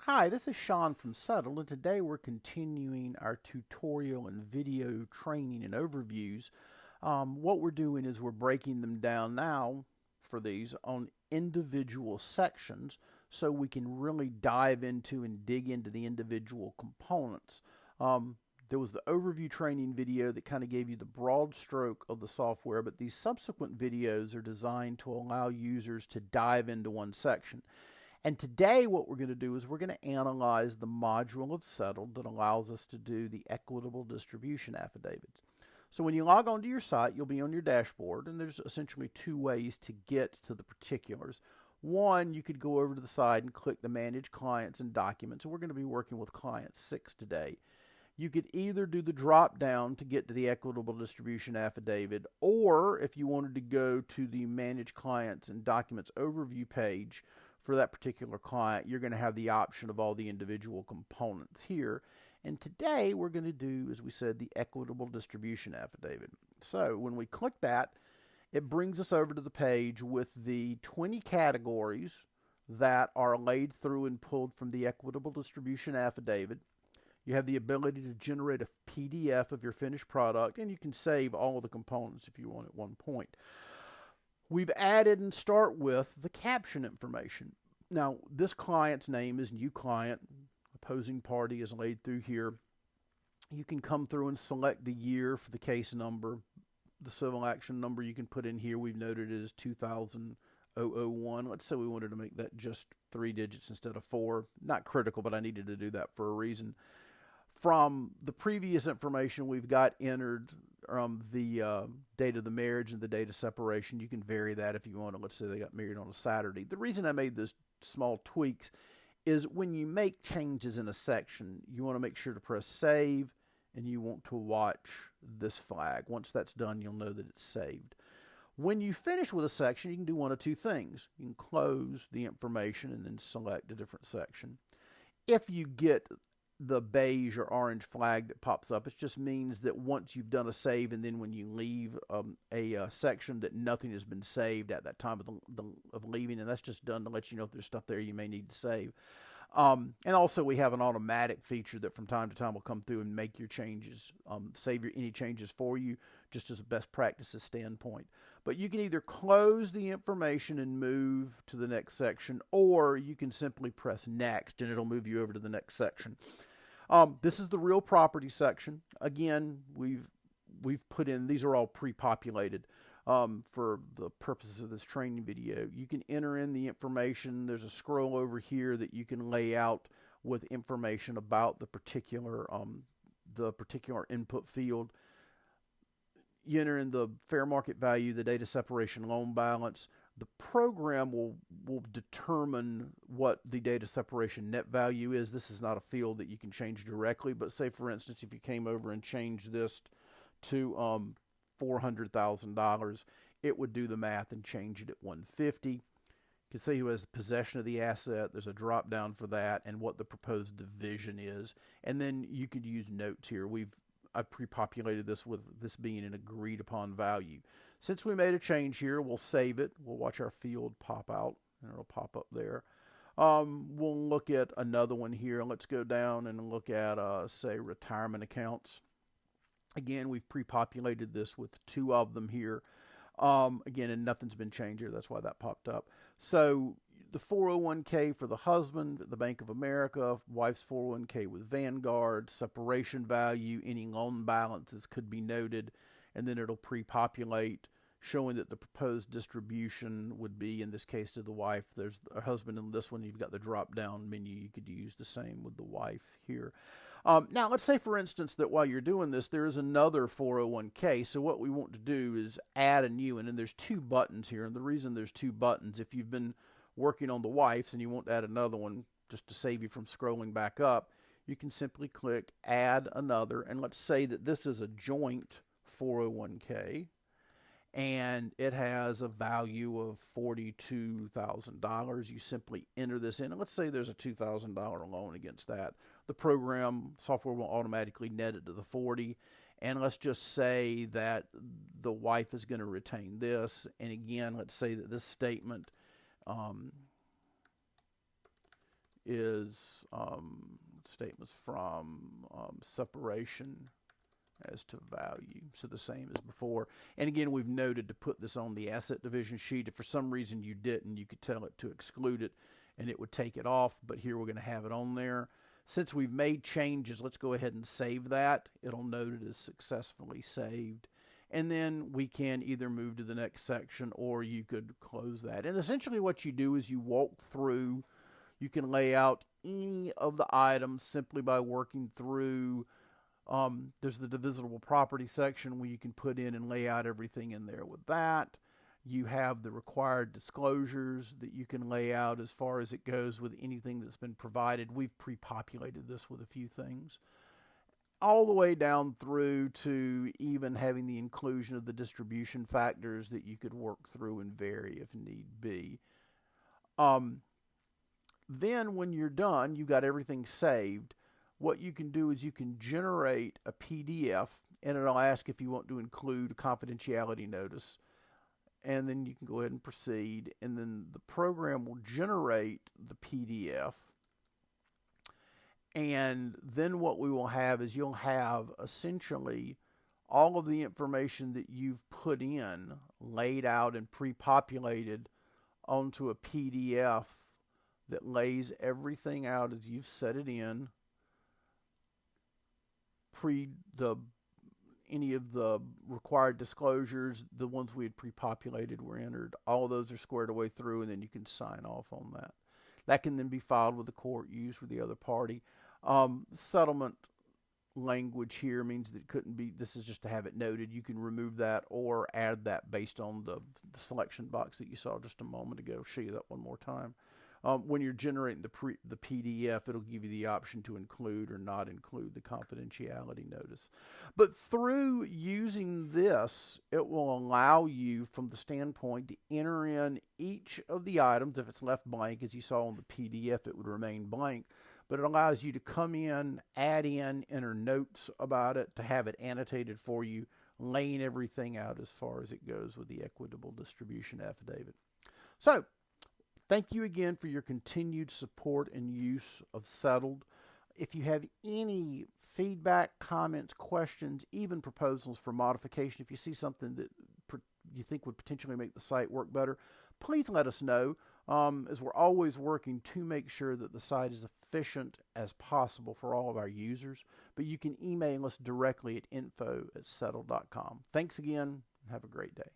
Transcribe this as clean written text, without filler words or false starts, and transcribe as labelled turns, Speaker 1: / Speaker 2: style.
Speaker 1: Hi, this is Sean from Settle, and today we're continuing our tutorial and video training and overviews. What we're doing is we're breaking them down now for these on individual sections so we can really dive into and dig into the individual components. There was the overview training video that kind of gave you the broad stroke of the software, but these subsequent videos are designed to allow users to dive into one section. And today what we're going to do is we're going to analyze the module of Settle that allows us to do the equitable distribution affidavits. So when you log onto your site, you'll be on your dashboard, and there's essentially two ways to get to the particulars. One, you could go over to the side and click the Manage Clients and Documents, and we're going to be working with Client 6 today. You could either do the drop down to get to the equitable distribution affidavit, or if you wanted to go to the Manage Clients and Documents overview page, for that particular client, you're going to have the option of all the individual components here. And today we're going to do, as we said, the equitable distribution affidavit. So when we click that, it brings us over to the page with the 20 categories that are laid through and pulled from the equitable distribution affidavit. You have the ability to generate a PDF of your finished product, and you can save all of the components if you want at one point. We've added and start with the caption information. Now, this client's name is new client. Opposing party is laid through here. You can come through and select the year for the case number. The civil action number you can put in here. We've noted it as 2000-001. Let's say we wanted to make that just 3 digits instead of 4. Not critical, but I needed to do that for a reason. From the previous information we've got entered, the date of the marriage and the date of separation, you can vary that if you want to. Let's say they got married on a Saturday. The reason I made those small tweaks is when you make changes in a section, you want to make sure to press save, and you want to watch this flag. Once that's done, you'll know that it's saved. When you finish with a section, you can do one of two things. You can close the information and then select a different section. If you get the beige or orange flag that pops up, it just means that once you've done a save, and then when you leave a section, that nothing has been saved at that time of leaving, and that's just done to let you know if there's stuff there you may need to save. And also we have an automatic feature that from time to time will come through and make your changes, save any changes for you, just as a best practices standpoint. But you can either close the information and move to the next section, or you can simply press next and it'll move you over to the next section. This is the real property section. Again, we've put in, these are all pre-populated for the purposes of this training video. You can enter in the information. There's a scroll over here that you can lay out with information about the particular input field. You enter in the fair market value, the date of separation loan balance. The program will determine what the date of separation net value is. This is not a field that you can change directly, but say, for instance, if you came over and changed this to $400,000, it would do the math and change it at $150,000. You can say who has possession of the asset. There's a drop down for that and what the proposed division is. And then you could use notes here. I've pre-populated this with this being an agreed upon value. Since we made a change here, we'll save it. We'll watch our field pop out, and it'll pop up there. We'll look at another one here. Let's go down and look at, say, retirement accounts. Again, we've pre-populated this with 2 of them here. Again, and nothing's been changed here. That's why that popped up. So the 401k for the husband, the Bank of America, wife's 401k with Vanguard, separation value, any loan balances could be noted, and then it'll pre-populate, showing that the proposed distribution would be, in this case, to the wife. There's a husband in this one. You've got the drop-down menu. You could use the same with the wife here. Now, let's say, for instance, that while you're doing this, there is another 401k. So what we want to do is add a new one, and there's 2 buttons here. And the reason there's 2 buttons, if you've been working on the wife's and you want to add another one just to save you from scrolling back up, you can simply click Add Another. And let's say that this is a joint 401k, and it has a value of $42,000. You simply enter this in, and let's say there's a $2,000 loan against that. The program software will automatically net it to the 40, and let's just say that the wife is going to retain this. And again, let's say that this statement is statements from separation as to value. So the same as before. And again, we've noted to put this on the asset division sheet. If for some reason you didn't, you could tell it to exclude it and it would take it off, but here we're going to have it on there. Since we've made changes, let's go ahead and save that. It'll note it as successfully saved. And then we can either move to the next section or you could close that. And essentially what you do is you walk through, you can lay out any of the items simply by working through. There's the divisible property section where you can put in and lay out everything in there with that. You have the required disclosures that you can lay out as far as it goes with anything that's been provided. We've pre-populated this with a few things. All the way down through to even having the inclusion of the distribution factors that you could work through and vary if need be. Then when you're done, you've got everything saved. What you can do is you can generate a PDF, and it'll ask if you want to include a confidentiality notice. And then you can go ahead and proceed, and then the program will generate the PDF. And then what we will have is you'll have essentially all of the information that you've put in laid out and pre-populated onto a PDF that lays everything out as you've set it in. Any of the required disclosures, the ones we had pre-populated were entered. All of those are squared away through, and then you can sign off on that. That can then be filed with the court, used with the other party. Settlement language here means that it couldn't be, this is just to have it noted. You can remove that or add that based on the selection box that you saw just a moment ago. I'll show you that one more time. When you're generating the PDF, it'll give you the option to include or not include the confidentiality notice. But through using this, it will allow you from the standpoint to enter in each of the items. If it's left blank, as you saw on the PDF, it would remain blank. But it allows you to come in, add in, enter notes about it, to have it annotated for you, laying everything out as far as it goes with the equitable distribution affidavit. So, thank you again for your continued support and use of Settled. If you have any feedback, comments, questions, even proposals for modification, if you see something that you think would potentially make the site work better, please let us know, as we're always working to make sure that the site is efficient as possible for all of our users. But you can email us directly at info@settled.com. Thanks again, and have a great day.